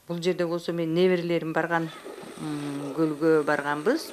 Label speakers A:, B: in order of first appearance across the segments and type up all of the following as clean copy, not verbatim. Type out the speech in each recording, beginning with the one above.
A: Бул жерде болсо мен неберелерим барган көлгө барганбыз,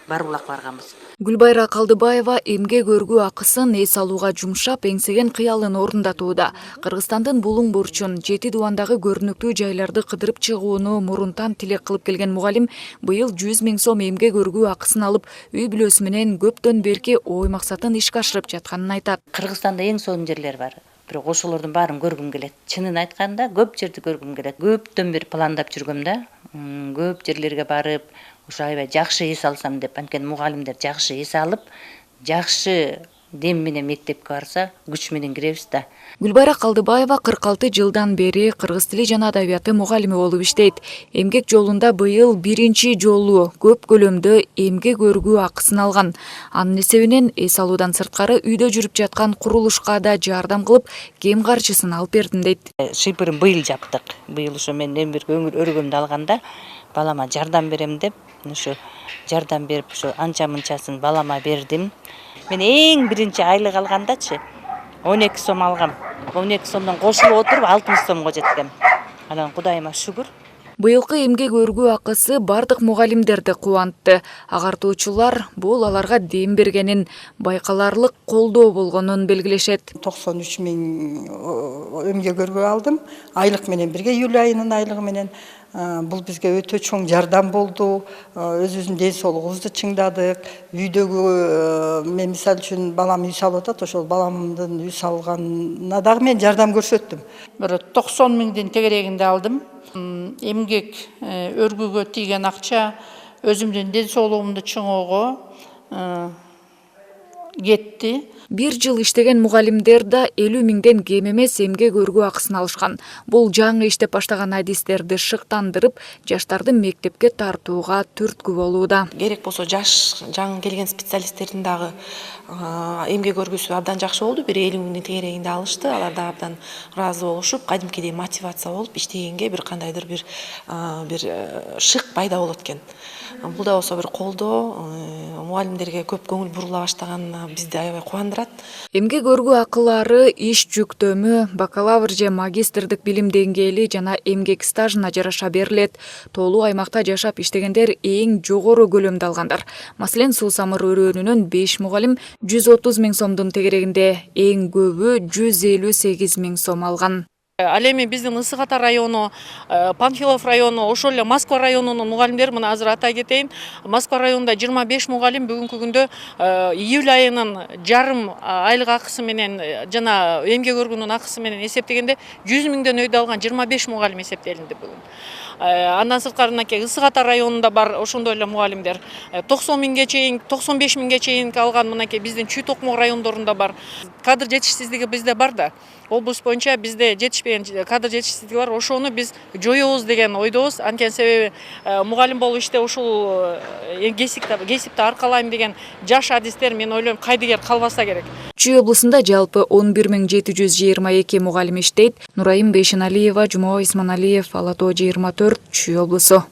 A: Барбулак барганбыз.
B: Гүлбайра Калдыбаева эмгек өргүү акысын эс алууга жумшап, эңсеген кыялын орундатууда. Кыргызстандын булуң бурчун, 7 дубандагы көрүнүктүү жайларды кыдырып чыгууну мурунтан тилек кылып келген мугалим быйыл 100 000 сом эмгек өргүү акысын алып, үй бүлөсү менен көптөн берки ой максатын ишке ашырып жатканын айтат.
A: Кыргызстанда эң сонун жерлер бар. Бирок ошолордун баарын көргүм келет. Чынын айтканда, көп жерди көргүм келет. Көптөн бери пландап жүргөм да. Көп жерлерге барып, ошо аябай жакшы эс алсам деп, анткени мугалимдер жакшы эс алып, жакшы дем менен мектепке барса, күч менен киребиз да.
B: Гүлбайра Калдыбаева 46 жылдан бери кыргыз тили жана адабияты мугалими болуп иштейт. Эмгек жолунда быйыл биринчи жолу көп көлөмдө эмгек өргүү акысын алган. Анын эсебинен эс алуудан сырткары үйдө жүрүп жаткан курулушка да жардам кылып, кем каржысын алып бердим дейт.
A: Шыйпырын быйыл жаптык. Быйыл ошо мен эми бир өргөмдү алганда балама жардам берем деп, ошо жардам берип, ошо анча мынчасын балама бердим. Мен эң биринчи айлык алгандачы 12 сом алгам. 12 сомдон кошулуп отуруп 60 сомго жеткем. Анан Кудайыма шүгүр.
B: Быйылкы эмгек өргүү акысы бардык мугалимдерди кубантты. Агартуучулар бул аларга дем бергенин, байкаларлык колдоо болгонун белгилешет.
C: 93 000 эмгек өргүү алдым. Айлык менен бирге, июль айынын айлыгы менен. Бул бизге өтө чоң жардам болду. Өзүбүздүн ден соолугубузду чыңдадык. Үйдөгү мен мисал үчүн балам үй салып атат, ошол баламдын үй салганына дагы мен жардам көрсөттүм.
D: Бир 90 000 тегерегинде алдым. Эмгек өргүүгө тийген акча өзүмдүн ден соолугумду чыңоого кетти.
B: Бир жыл иштеген мугалимдер да 50 000ден кем эмес эмгек өргүү акысын алышкан. Бул жаңы иштеп баштаган адистерди шыктандырып, жаштарды мектепке тартууга түрткү болууда.
E: Керек болсо жаш жаңы келген специалисттердин дагы эмгек өргүүсү абдан жакшы болду. Бир 50 000 тегерегинде алышты. Алар да абдан ыраазы болушуп, кадимкидей мотивация болуп, иштегенге бир кандайдыр бир шык пайда болот экен. Бул да болсо бир колдоо, мугалимдерге көп көңүл бурула баштаган бизди аябай кубандырат.
B: Эмгек өргүү акылары иш жүктөмү, бакалавр же магистрдик билим деңгээли жана эмгек стажына жараша берилет. Тоолуу аймакта жашап иштегендер эң жогору көлөмдө алгандар. Маселен, Суусамыр өрөөнүнөн 5 мугалим 130 000 сомдун тегерегинде, эң көбү 158 000 сом алган.
D: Ал эми биздин Ысык Ата району, Панфилов району, ошол эле Москва районунун мугалимдери, мына азыр атай кетейин. Москва районунда 25 мугалим бүгүнкү күндө июль айынын жарым айлык акысы менен жана эмгек өргүүнүн акысы менен эсептегенде 100 000ден өйдө алган 25 мугалим эсептелинди бүгүн. Андан сырткары Ысык Ата районунда бар ошондой эле мугалимдер 90 000ге чейин, 95 000ге чейин алган мынакей биздин Чүй Токмок райондорунда бар. Кадр жетишсиздиги бизде бар да. Облус боюнча бизде жетишпеген кадр жетишсиздиги бар. Ошону биз жоёбуз деген ойдобуз. Анткени себеби мугалим болуп иште ушул кесипти аркалайм деген жаш адистер, мен ойлойм, кайдыгер калбаса керек.
B: Чүй облусунда жалпы 11 722 мугалим иштейт. Нурайым Бейшеналиева, Жумабай Исманалиев, Ала Тоо 24, Чүй облусу.